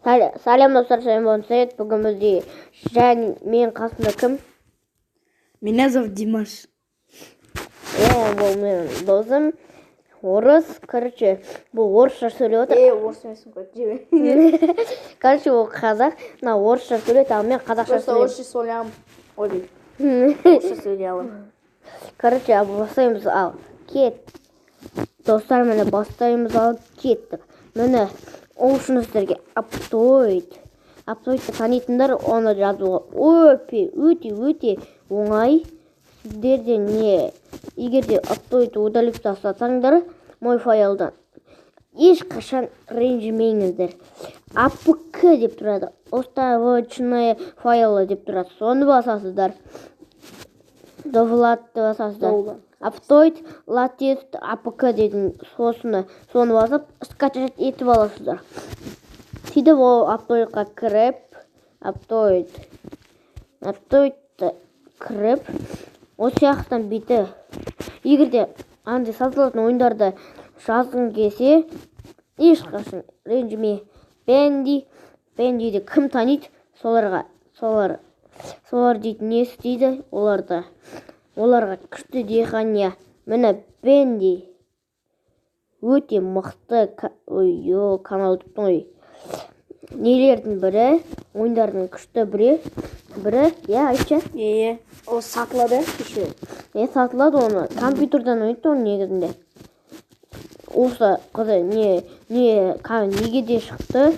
Салам достар, Совет. Бүгін бізде және мен қасымда кім? Меня зовут Димаш. Бұл менің досым. Орыс. Короче, бұл орысша сөйлеп отыр. Орыс емеспін ғой, жеме. Короче, ол қазақ. Мына орысша сөйлейді, ал мен қазақша сөйлеймін. Орысша сөйлеймін. Ой, орысша сөйлей аламын. Короче, бастаймыз, ал кет. Достар, міне бастаймыз, ал кеттік. Міне, ол үшін сіздерге аптоид. Аптоидты танитындар, оны жазуға өте оңай. Сіздерде не? Егер де аптоидты удалып тастасаңдар, мой файлдан ешқашан ренжімеңіздер. APK деп тұрады. Оставочные файлы деп тұрады. Соны басасыздар. Довлатты басасыздар. Аптоид латест APK дейтін соны басып, скачать етіп аласыздар. Сөйтіп ол аптоидқа кіріп, аптоидты кіріп, осы сияқтан бейті. Егер де андай сатылатын ойындарды жазғың келсе, ешқашан ренжіме. Бенdiді кім таниды? Солар дейтін не істейді? Оларға күшті дихания. Міне Бенди өте мықты канал тұптың ой. Нелердің бірі, ойындардың күшті бірі, айтшы? Ол сатылады еще. Сатылады оны. Компьютерден ойнайды оны негізінде. Осы қызы неге де шықты?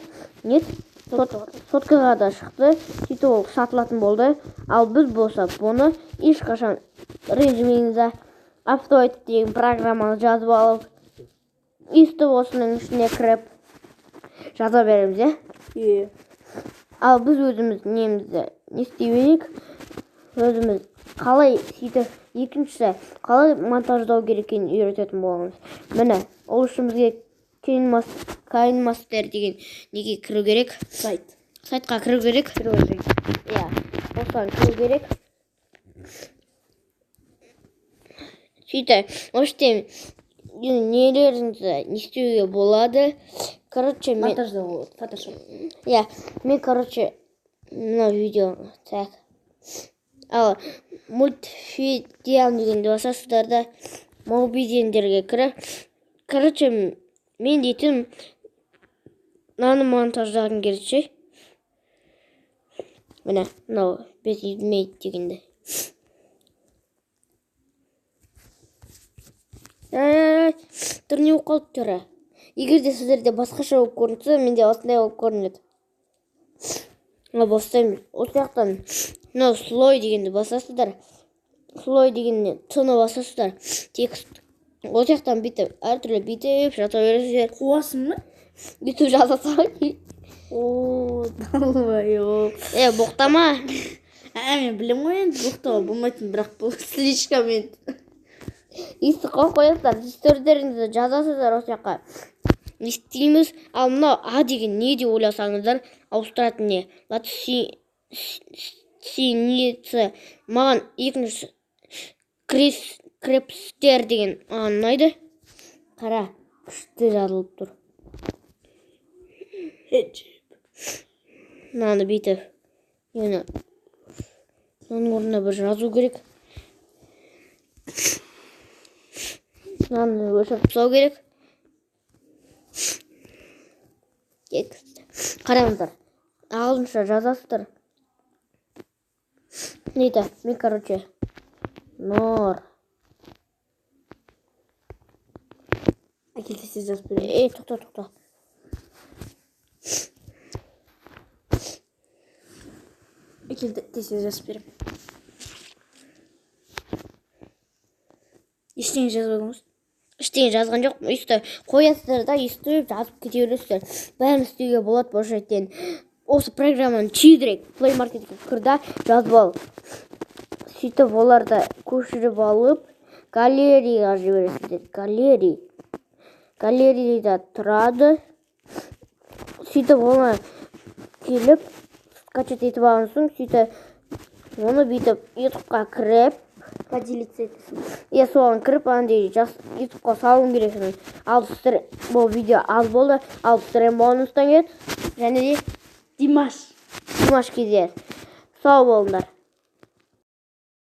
Соткаға да шықты. Сөйтіп ол сатылатын болды. Ал біз болса бұны ешқашан ренжімеңіз. Аптоид деген программаны жазып алып, өстіп осының ішіне кіріп жаза береміз, Ал біз өзіміз немізді не істей берейік? Өзіміз қалай сөйтіп екіншісі қалай монтаждау керек екенін үйрететін боламыз. Міне, ол үшін бізге KineMaster деген неге кіру керек? Сайтқа кіру керек. Осыған кіру керек. Сөйтіп, оштен нелеріңізді не істеуге болады. Короче, монтаждау Photoshop. Мен, мына видео так. Ал мультфидеал дегенді басасыздар да мобидендерге кіріп. Мен дейтін мынаны монтаждағым керек. Міне, мынау без измейді дегенді. Тұр не оқалып тұры. Егер де сіздерде басқаша болып көрінсе, менде осындай болып көрінеді. Бастаймыз. Осы жақтан мынау слой дегенді басасыздар. Слой дегенде тұны басасыздар. Текст. Осы жақтан бүйтіп, әртүрлі бүйтіп жата бересіздер. Қуасың ба? Бүйтіп жасасаң. Далбай. Боқтама. Мен білем ғой енді боқтауға болмайтын, бірақ бұл слишком енді. Есті қойасыздар, сөздеріңізді жазасыздар осы жаққа. Не істейміз? Ал мынау А деген не деп ойласаңыздар, ауыстыратын не? Латсиницы. Маған екінші крепстер деген ұнайды. Қара, күшті жазылып тұр. Мынаны бүйтіп. Оның орнына бір жазу керек. Мынаны өшіріп тастау керек. Қараңыздар. Ағылшынша жазасыздар. Нейді, мен нор. Әкел тез жазып берейін. Тоқта. Әкел тез жазып берейін. Ештеңе жазбадыңыз? Ештеңе жазған жоқ. Өсті қоясыздар да, өсті жазып кете бересіздер. Бәрін істеуге болады бұл жерден. Осы программаны чидірек Play Marketке кірді, жазып ал. Сөйтіп оларды көшіріп алып, галереяға жібересіздер. Галереяда тұрады. Сөйтіп оны келіп, скачать етіп алынсын. Сөйтіп оны бүйтіп YouTube'қа кіріп, поделиться етесің. Соған кіріп, андай YouTube'қа салуым керексің. Ал сіздер бұл видео аз болды. Ал сіздер бонустан кет. Және де Димаш. Димаш Кезер. Сау болыңдар.